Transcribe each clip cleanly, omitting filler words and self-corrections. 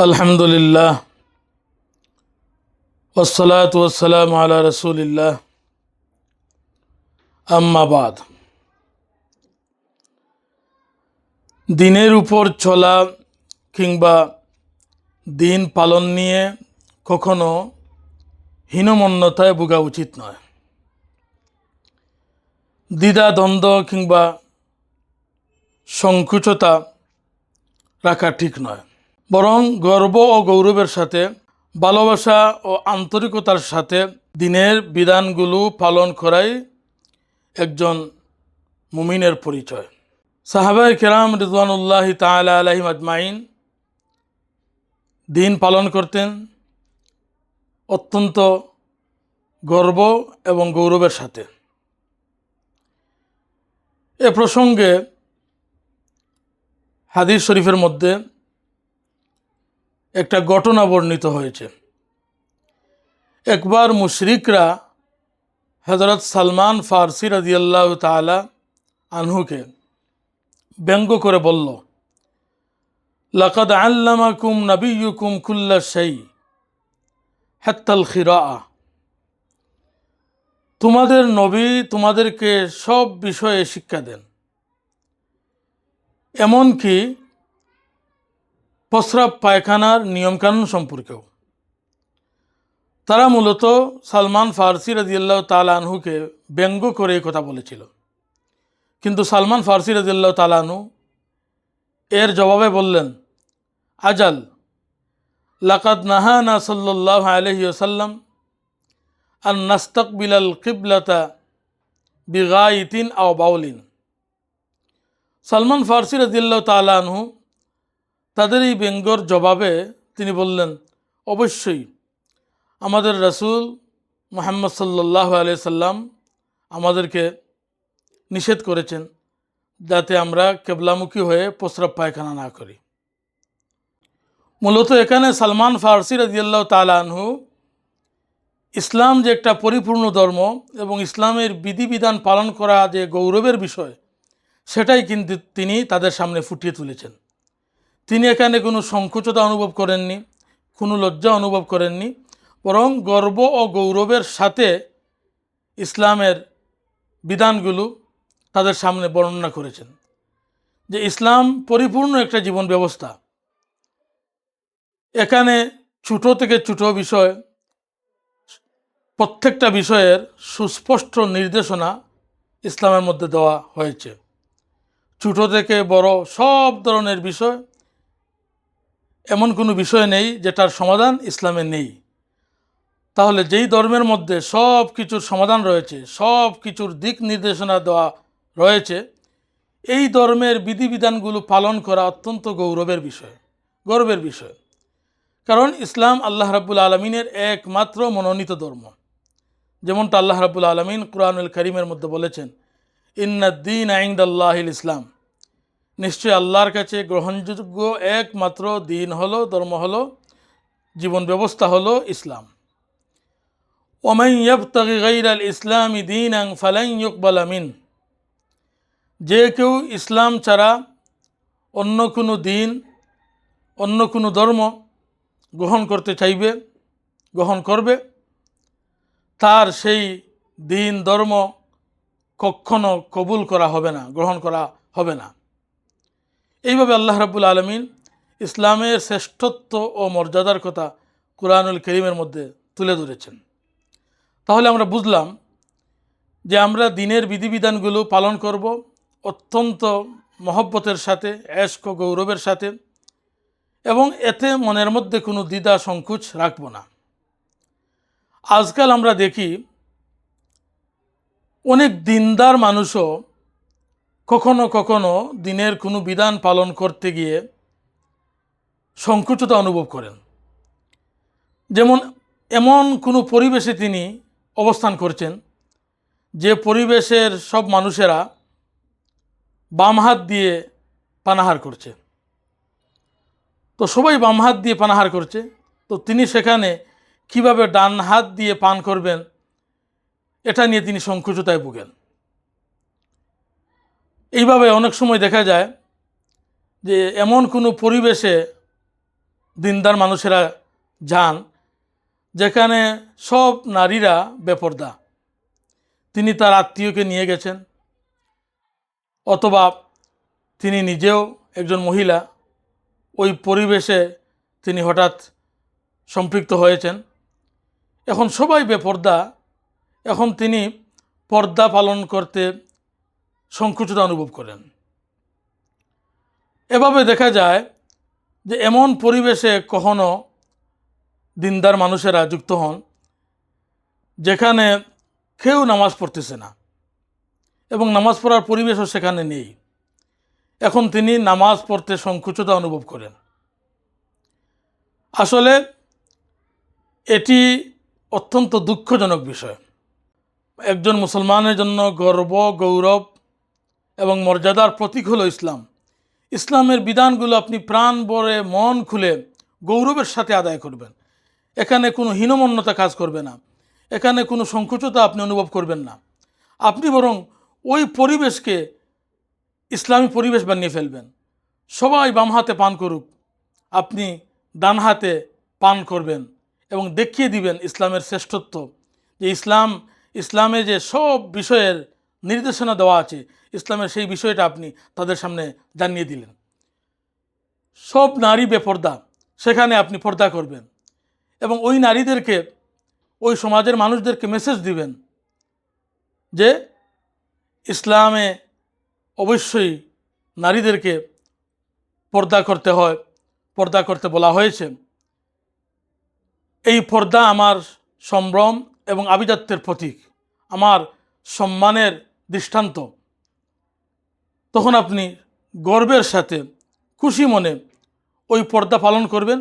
আলহামদুলিল্লাহ ওয়াসসালাতু ওয়াসসালামু আলা রাসূলিল্লাহ আম্মা বাদ। দিনের উপর চলা কিংবা দিন পালন নিয়ে কখনো হীনমন্যতায় ভোগা উচিত নয়। দ্বিধা দ্বন্দ্ব কিংবা সংকুচতা রাখা ঠিক নয়, বরং গর্ব ও গৌরবের সাথে ভালোবাসা ও আন্তরিকতার সাথে দিনের বিধানগুলো পালন করাই একজন মুমিনের পরিচয়। সাহাবায়ে কেরাম রিদওয়ানুল্লাহি তাআলা আলাইহিম আজমাইন দিন পালন করতেন অত্যন্ত গর্ব এবং গৌরবের সাথে। এ প্রসঙ্গে হাদিস শরীফের মধ্যে একটা ঘটনা বর্ণিত হয়েছে। একবার মুশরিকরা হযরত সালমান ফারসি রাদিয়াল্লাহু তাআলা আনহুকে ব্যঙ্গ করে বলল, লাকাদ আল্লামাকুম নাবিয়্যুকুম কুল্লা শাই হাত্তাল খিরাআ। তোমাদের নবী তোমাদেরকে সব বিষয়ে শিক্ষা দেন, এমনকি প্রস্রাব পায়খানার নিয়মকানুন সম্পর্কেও। তারা মূলত সালমান ফারসি রাদিয়াল্লাহু তাআলা আনহুকে ব্যঙ্গ করে এই কথা বলেছিল, কিন্তু সালমান ফারসি রাদিয়াল্লাহু তাআলা আনহু এর জবাবে বললেন, আজাল লাকাদ নাহানা সাল্লাল্লাহু আলাইহি ওয়াসাল্লাম আন নাস্তাকবিলাল কিবলাতা বিগাইতিন আও বাউলিন। সালমান ফারসি রাদিয়াল্লাহু তাআলা আনহু তাদের এই ব্যঙ্গর জবাবে তিনি বললেন, অবশ্যই আমাদের রাসূল মুহাম্মদ সাল্লাল্লাহু আলাইহি সাল্লাম আমাদেরকে নিষেধ করেছেন যাতে আমরা কেবলামুখী হয়ে প্রস্রাব পায়খানা না করি। মূলত এখানে সালমান ফারসি রাদিয়াল্লাহু তাআলা আনহু ইসলাম যে একটা পরিপূর্ণ ধর্ম এবং ইসলামের বিধিবিধান পালন করা যে গৌরবের বিষয়, সেটাই কিন্তু তিনি তাদের সামনে ফুটিয়ে তুলেছেন। তিনি এখানে কোনো সংকুচতা অনুভব করেননি, কোনো লজ্জা অনুভব করেননি, বরং গর্ব ও গৌরবের সাথে ইসলামের বিধানগুলো তাদের সামনে বর্ণনা করেছেন যে ইসলাম পরিপূর্ণ একটা জীবন ব্যবস্থা। এখানে ছোট থেকে ছোট বিষয়, প্রত্যেকটা বিষয়ের সুস্পষ্ট নির্দেশনা ইসলামের মধ্যে দেওয়া হয়েছে। ছোট থেকে বড় সব ধরনের বিষয়, এমন কোনো বিষয় নেই যেটার সমাধান ইসলামে নেই। তাহলে যেই ধর্মের মধ্যে সব কিছুর সমাধান রয়েছে, সব কিছুর দিক নির্দেশনা দেওয়া রয়েছে, এই ধর্মের বিধিবিধানগুলো পালন করা অত্যন্ত গৌরবের বিষয়, গর্বের বিষয়। কারণ ইসলাম আল্লাহ রাব্বুল আলামিনের একমাত্র মনোনীত ধর্ম। যেমনটা আল্লাহ রাব্বুল আলামিন কুরআনুল কারীমের মধ্যে বলেছেন, ইন্নাদ-দীনা ইনদাল্লাহিল ইসলাম। নিশ্চয় আল্লাহর কাছে গ্রহণযোগ্য একমাত্র দিন হলো, ধর্ম হলো, জীবন ব্যবস্থা হলো ইসলাম। ওয়ামান ইয়াবতাগি গায়রাল ইসলামি দীনান ফালান ইউকবালা মিন। যে কেউ ইসলাম ছাড়া অন্য কোনো দিন, অন্য কোনো ধর্ম গ্রহণ করতে চাইবে, গ্রহণ করবে, তার সেই দিন ধর্ম কখনো কবুল করা হবে না, গ্রহণ করা হবে না। এইভাবে আল্লাহ রাব্বুল আলামিন ইসলামের শ্রেষ্ঠত্ব ও মর্যাদার কথা কুরআনুল কারীমের মধ্যে তুলে ধরেছেন। তাহলে আমরা বুঝলাম যে আমরা দিনের বিধিবিধানগুলো পালন করব অত্যন্ত মহব্বতের সাথে, এশক ও গৌরবের সাথে, এবং এতে মনের মধ্যে কোনো দ্বিধা সংকোচ রাখব না। আজকাল আমরা দেখি অনেক দিনদার মানুষও কখনো কখনো দিনের কোনো বিধান পালন করতে গিয়ে সংকুচতা অনুভব করেন। যেমন এমন কোনো পরিবেশে তিনি অবস্থান করছেন যে পরিবেশের সব মানুষেরা বাম হাত দিয়ে পানাহার করছে, তো সবাই বাম হাত দিয়ে পানাহার করছে, তো তিনি সেখানে কিভাবে ডান হাত দিয়ে পান করবেন এটা নিয়ে তিনি সংকুচতায় ভোগেন। এইভাবে অনেক সময় দেখা যায় যে এমন কোনো পরিবেশে দিনদার মানুষেরা যান, যেখানে সব নারীরা বেপর্দা। তিনি তার আত্মীয়কে নিয়ে গেছেন, অথবা তিনি নিজেও একজন মহিলা, ওই পরিবেশে তিনি হঠাৎ সম্পৃক্ত হয়েছেন। এখন সবাই বেপর্দা, এখন তিনি পর্দা পালন করতে সংকুচিত অনুভব করেন। এভাবে দেখা যায় যে এমন পরিবেশে কখনো দিনদার মানুষেরা যুক্ত হন যেখানে কেউ নামাজ পড়তেছে না এবং নামাজ পড়ার পরিবেশও সেখানে নেই। এখন তিনি নামাজ পড়তে সংকুচিত অনুভব করেন। আসলে এটি অত্যন্ত দুঃখজনক বিষয়। একজন মুসলমানের জন্য গর্ব, গৌরব এবং মর্যাদার প্রতীক হলো ইসলাম। ইসলামের বিধানগুলো আপনি প্রাণ ভরে মন খুলে গৌরবের সাথে আদায় করবেন। এখানে কোনো হীনমন্যতা কাজ করবে না, এখানে কোনো সংকুচতা আপনি অনুভব করবেন না। আপনি বরং ওই পরিবেশকে ইসলামী পরিবেশ বানিয়ে ফেলবেন। সবাই বাম হাতে পান করুক, আপনি ডান হাতে পান করবেন এবং দেখিয়ে দিবেন ইসলামের শ্রেষ্ঠত্ব, যে ইসলামে যে সব বিষয়ের নির্দেশনা দেওয়া আছে, ইসলামের সেই বিষয়টা আপনি তাদের সামনে জানিয়ে দিলেন। সব নারী বেপর্দা, সেখানে আপনি পর্দা করবেন এবং ওই নারীদেরকে, ওই সমাজের মানুষদেরকে মেসেজ দিবেন যে ইসলামে অবশ্যই নারীদেরকে পর্দা করতে হয়, পর্দা করতে বলা হয়েছে। এই পর্দা আমার সম্ভ্রম এবং আভিজাত্যের প্রতীক, আমার সম্মানের দৃষ্টান্ত। তখন আপনি গর্বের সাথে, খুশি মনে ওই পর্দা পালন করবেন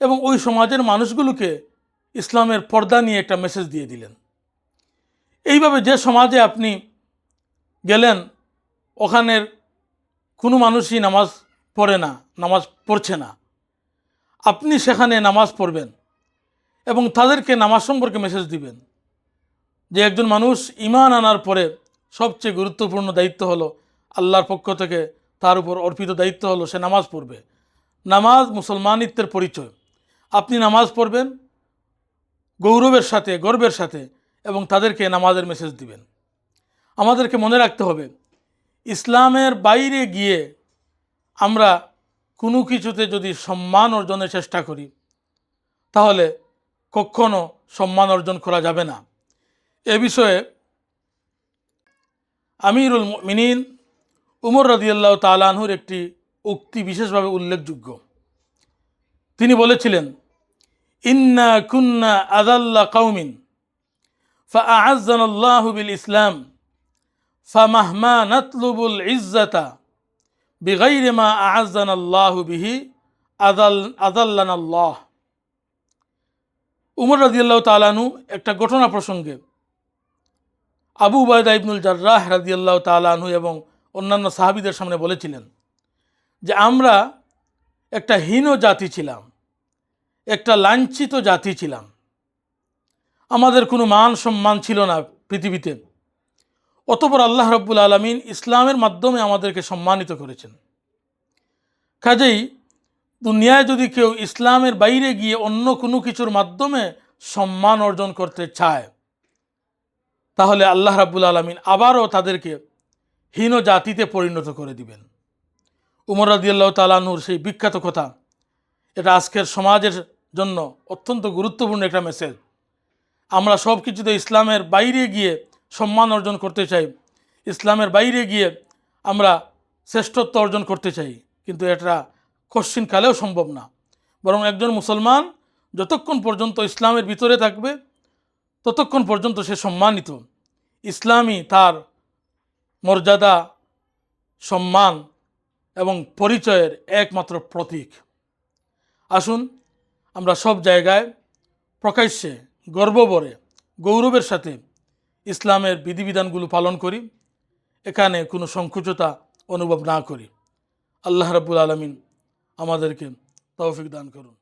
এবং ওই সমাজের মানুষগুলোকে ইসলামের পর্দা নিয়ে একটা মেসেজ দিয়ে দিলেন। এইভাবে যে সমাজে আপনি গেলেন, ওখানের কোনো মানুষই নামাজ পড়ে না, নামাজ পড়ছে না, আপনি সেখানে নামাজ পড়বেন এবং তাদেরকে নামাজ সম্পর্কে মেসেজ দিবেন যে একজন মানুষ ঈমান আনার পরে সবচেয়ে গুরুত্বপূর্ণ দায়িত্ব হলো, আল্লাহর পক্ষ থেকে তার উপর অর্পিত দায়িত্ব হলো সে নামাজ পড়বে। নামাজ মুসলমানিত্বের পরিচয়। আপনি নামাজ পড়বেন গৌরবের সাথে, গর্বের সাথে, এবং তাদেরকে নামাজের মেসেজ দিবেন। আমাদেরকে মনে রাখতে হবে, ইসলামের বাইরে গিয়ে আমরা কোনো কিছুতে যদি সম্মান অর্জনের চেষ্টা করি, তাহলে কখনো সম্মান অর্জন করা যাবে না। এ বিষয়ে আমিরুল মুমিনিন উমর রাদিয়াল্লাহু তাআলা আনহুর একটি উক্তি বিশেষভাবে উল্লেখযোগ্য। তিনি বলেছিলেন, ইন্না কুন্না আযাল্লা কওমিন ফাআ'আজ্জানাল্লাহু বিল ইসলাম ফামাহমা নাতলুবুল ইজ্জাতা বিগাইরি মা আ'আজ্জানাল্লাহু বিহি আযাল্লানাল্লাহ। উমর রাদিয়াল্লাহু তাআলা আনহু একটা ঘটনা প্রসঙ্গে আবু উবায়দা ইবনুল জাররাহ রাদিয়াল্লাহু তাআলা আনহু এবং অন্যান্য সাহাবীদের সামনে বলেছিলেন যে আমরা একটা হীন জাতি ছিলাম, একটা লাঞ্ছিত জাতি ছিলাম, আমাদের কোনো মান সম্মান ছিল না পৃথিবীতে। অতঃপর আল্লাহ রাব্বুল আলামিন ইসলামের মাধ্যমে আমাদেরকে সম্মানিত করেছেন। কাজেই দুনিয়ায় যদি কেউ ইসলামের বাইরে গিয়ে অন্য কোনো কিছুর মাধ্যমে সম্মান অর্জন করতে চায়, তাহলে আল্লাহ রাব্বুল আলামিন আবারও তাদেরকে হীন জাতিতে পরিণত করে দিবেন। উমর রাদিয়াল্লাহু তাআলা আনহুর সেই বিখ্যাত কথা, এটা আজকের সমাজের জন্য অত্যন্ত গুরুত্বপূর্ণ একটা মেসেজ। আমরা সব কিছুতে ইসলামের বাইরে গিয়ে সম্মান অর্জন করতে চাই, ইসলামের বাইরে গিয়ে আমরা শ্রেষ্ঠত্ব অর্জন করতে চাই, কিন্তু এটা কশ্চিনকালেও সম্ভব না। বরং একজন মুসলমান যতক্ষণ পর্যন্ত ইসলামের ভিতরে থাকবে ততক্ষণ পর্যন্ত সে সম্মানিত। ইসলামই তার মর্যাদা, সম্মান এবং পরিচয়ের একমাত্র প্রতীক। আসুন আমরা সব জায়গায় প্রকাশ্যে গর্বভরে, গৌরবের সাথে ইসলামের বিধিবিধানগুলো পালন করি, এখানে কোনো সংকুচতা অনুভব না করি। আল্লাহ রাব্বুল আলামিন আমাদেরকে তৌফিক দান করুন।